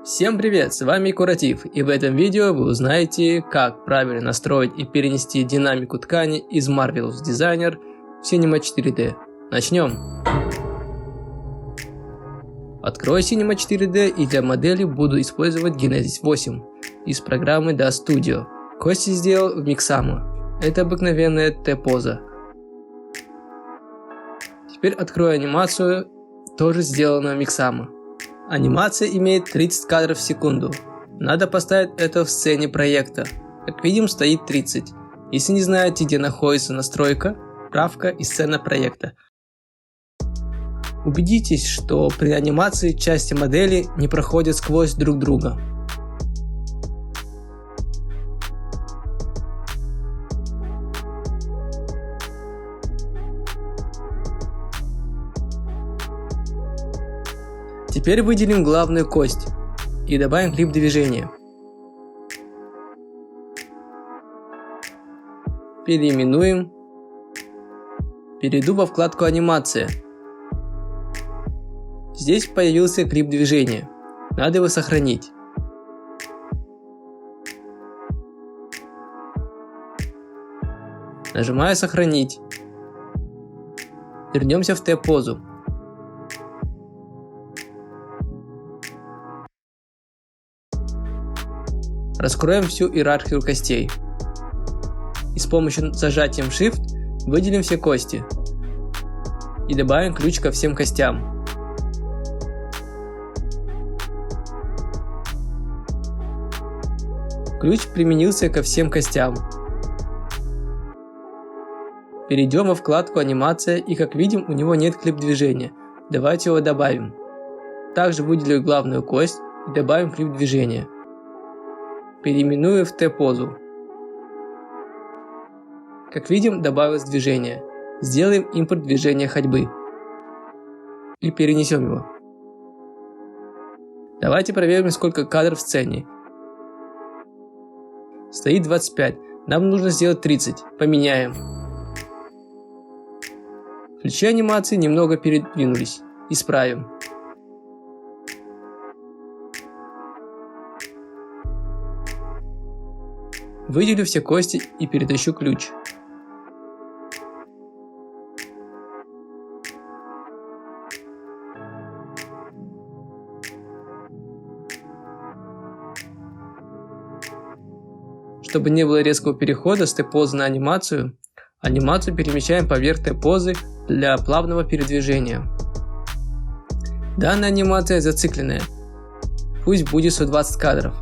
Всем привет, с вами Куратив, и в этом видео вы узнаете, как правильно настроить и перенести динамику ткани из Marvelous Designer в Cinema 4D. Начнем! Открою Cinema 4D и для модели буду использовать Genesis 8 из программы DAZ Studio. Кости сделал в Mixamo. Это обыкновенная T-поза. Теперь открою анимацию, тоже сделанную в Mixamo. Анимация имеет 30 кадров в секунду. Надо поставить это в сцене проекта. Как видим, стоит 30. Если не знаете, где находится настройка, правка и сцена проекта. Убедитесь, что при анимации части модели не проходят сквозь друг друга. Теперь выделим главную кость и добавим клип движения. Переименуем. Перейду во вкладку «Анимация». Здесь появился клип движения. Надо его сохранить. Нажимаю «Сохранить». Вернемся в T-позу. Раскроем всю иерархию костей. И с помощью зажатием Shift выделим все кости. И добавим ключ ко всем костям. Ключ применился ко всем костям. Перейдем во вкладку «Анимация», и как видим, у него нет клип движения. Давайте его добавим. Также выделю главную кость и добавим клип движения. Переименую в T-позу. Как видим, добавилось движение. Сделаем импорт движения ходьбы. И перенесем его. Давайте проверим, сколько кадров в сцене. Стоит 25. Нам нужно сделать 30. Поменяем. Ключи анимации немного передвинулись. Исправим. Выделю все кости и перетащу ключ. Чтобы не было резкого перехода с T-позы на анимацию перемещаем поверх T-позы для плавного передвижения. Данная анимация зацикленная. Пусть будет 120 кадров.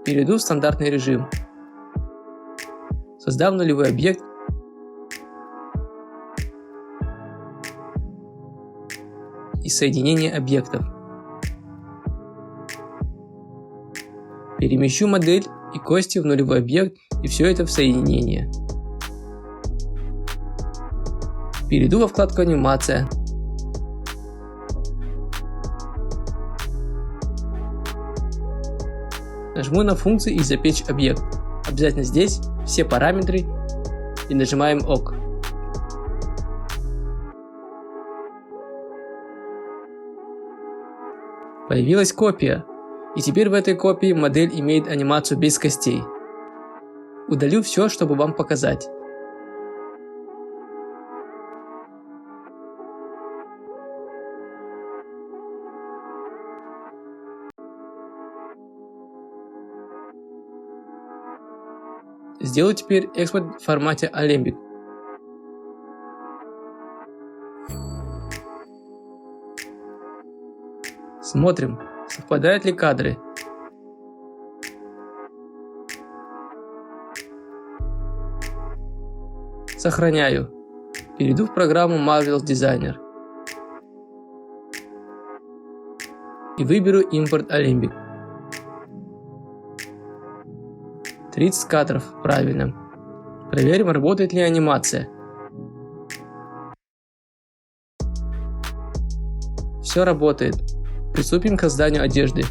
Перейду в стандартный режим. Создам нулевой объект. И соединение объектов. Перемещу модель и кости в нулевой объект, и все это в соединение. Перейду во вкладку «Анимация». Нажму на функцию и запечь объект. Обязательно здесь все параметры и нажимаем ОК. Появилась копия. И теперь в этой копии модель имеет анимацию без костей. Удалю все, чтобы вам показать. Сделаю теперь экспорт в формате Alembic. Смотрим, совпадают ли кадры. Сохраняю. Перейду в программу Marvelous Designer. И выберу импорт Alembic. 30 кадров, правильно. Проверим, работает ли анимация. Все работает. Приступим к созданию одежды.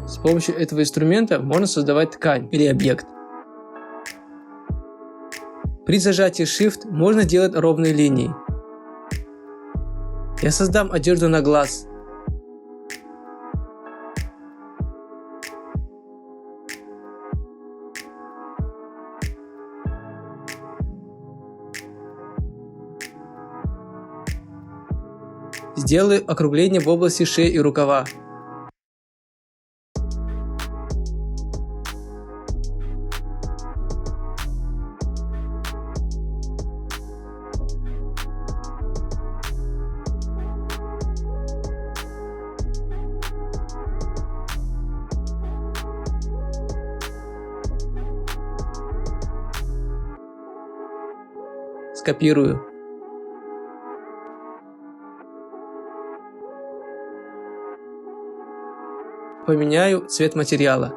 С помощью этого инструмента можно создавать ткань или объект. При зажатии Shift можно делать ровные линии. Я создам одежду на глаз. Сделаю округление в области шеи и рукава. Скопирую. Поменяю цвет материала.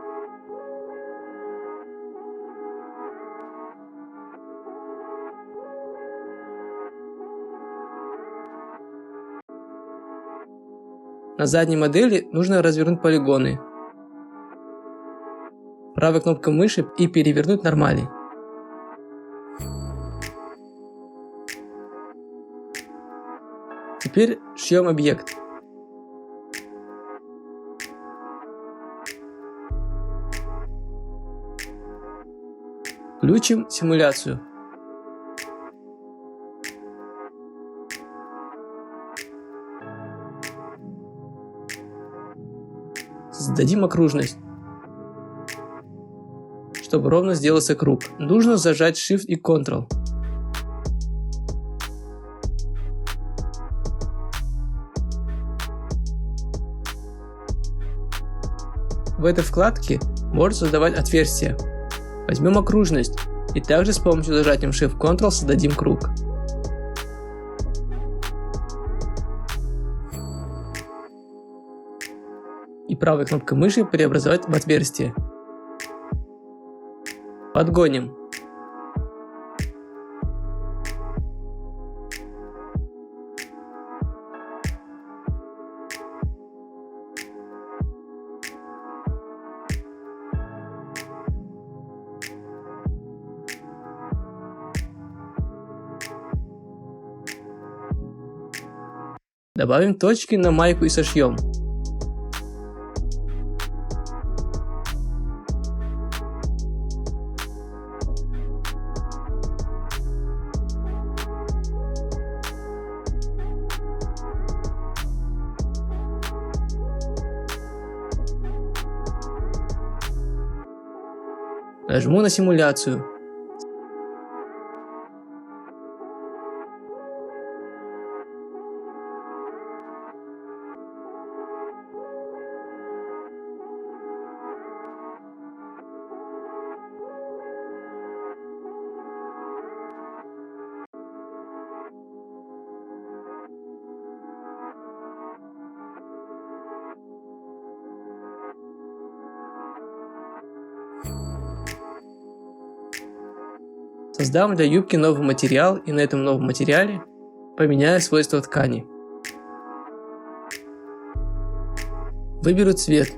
На задней модели нужно развернуть полигоны. Правой кнопкой мыши и перевернуть нормали. Теперь шьем объект. Включим симуляцию. Создадим окружность. Чтобы ровно сделался круг, нужно зажать Shift и Ctrl. В этой вкладке можно создавать отверстия. Возьмем окружность и также с помощью зажатием Shift-Ctrl создадим круг. И правой кнопкой мыши преобразовать в отверстие. Подгоним. Добавим точки на майку и сошьем. Нажму на симуляцию. Создам для юбки новый материал и на этом новом материале поменяю свойства ткани. Выберу цвет.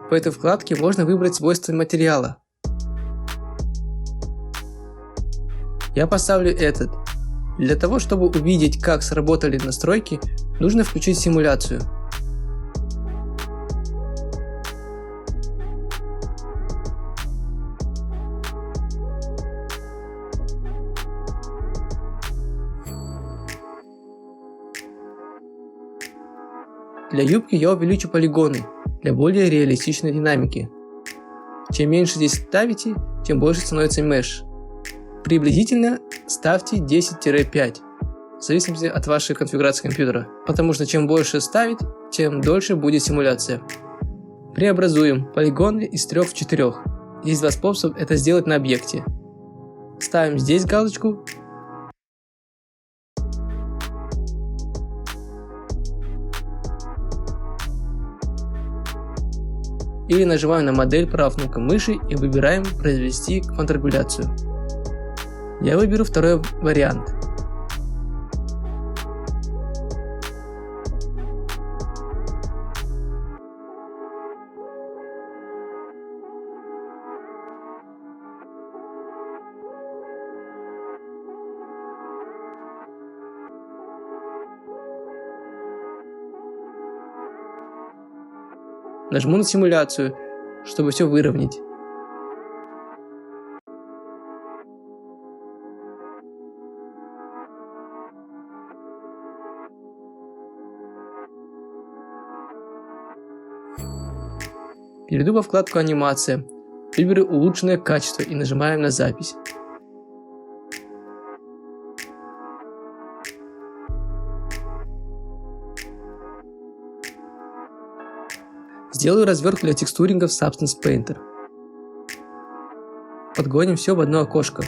В этой вкладке можно выбрать свойства материала. Я поставлю этот. Для того, чтобы увидеть, как сработали настройки, нужно включить симуляцию. Для юбки я увеличу полигоны для более реалистичной динамики. Чем меньше здесь ставите, тем больше становится меш. приблизительно ставьте 10-5, в зависимости от вашей конфигурации компьютера, потому что чем больше ставить, тем дольше будет симуляция. Преобразуем полигоны из 3 в 4. Есть два способа это сделать на объекте. Ставим здесь галочку. Или нажимаем на модель правой кнопкой мыши и выбираем «Произвести контррегуляцию». Я выберу второй вариант. Нажму на симуляцию, чтобы все выровнять. Перейду во вкладку «Анимация», выберу «Улучшенное качество» и нажимаем на «Запись». Сделаю развертку для текстуринга в Substance Painter. Подгоним все в одно окошко.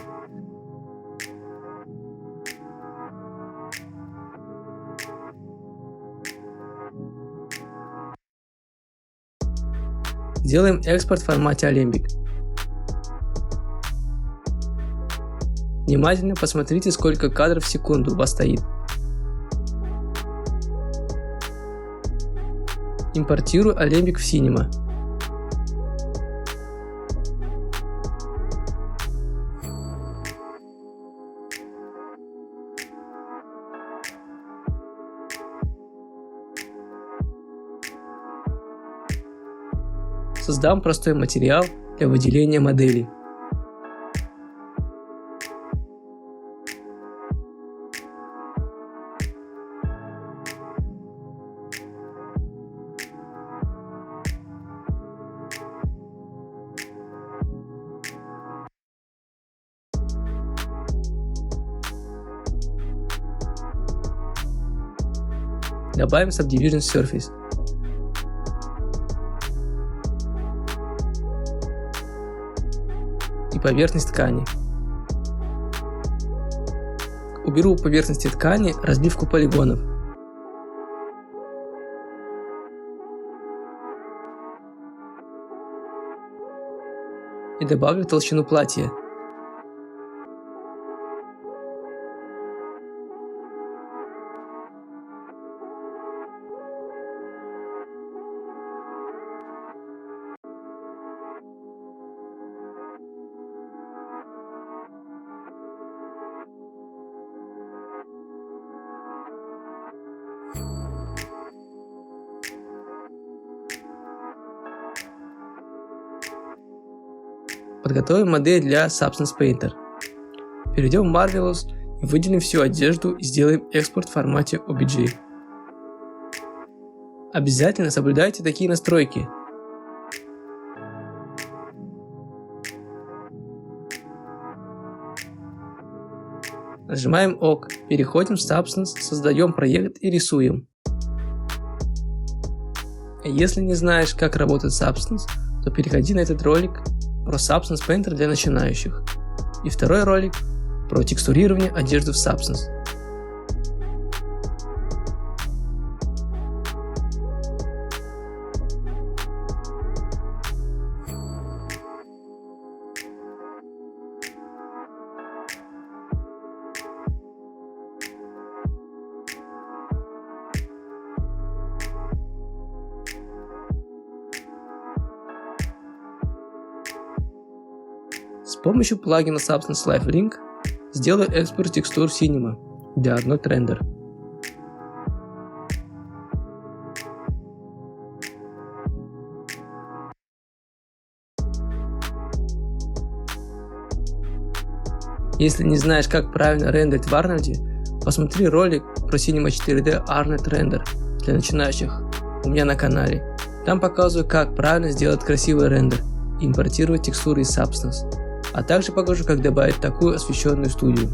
Делаем экспорт в формате Alembic. Внимательно посмотрите, сколько кадров в секунду у вас стоит. Импортирую Alembic в Cinema. Создам простой материал для выделения модели. Добавим Subdivision Surface. И поверхность ткани. Уберу у поверхности ткани разбивку полигонов. И добавлю толщину платья. Подготовим модель для Substance Painter. Перейдем в Marvelous и выделим всю одежду и сделаем экспорт в формате OBJ. Обязательно соблюдайте такие настройки. Нажимаем ОК, переходим в Substance, создаем проект и рисуем. Если не знаешь, как работает Substance, то переходи на этот ролик про Substance Painter для начинающих и второй ролик про текстурирование одежды в Substance. С помощью плагина Substance Live Link сделаю экспорт текстур в Cinema для Arnold Render. Если не знаешь, как правильно рендерить в Arnold, посмотри ролик про Cinema 4D Arnold Render для начинающих у меня на канале. Там показываю, как правильно сделать красивый рендер и импортировать текстуры из Substance. а также покажу, как добавить такую освещенную студию.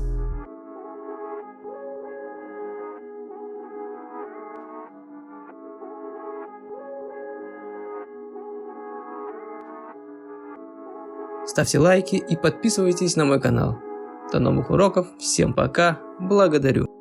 Ставьте лайки и подписывайтесь на мой канал. До новых уроков, всем пока, благодарю.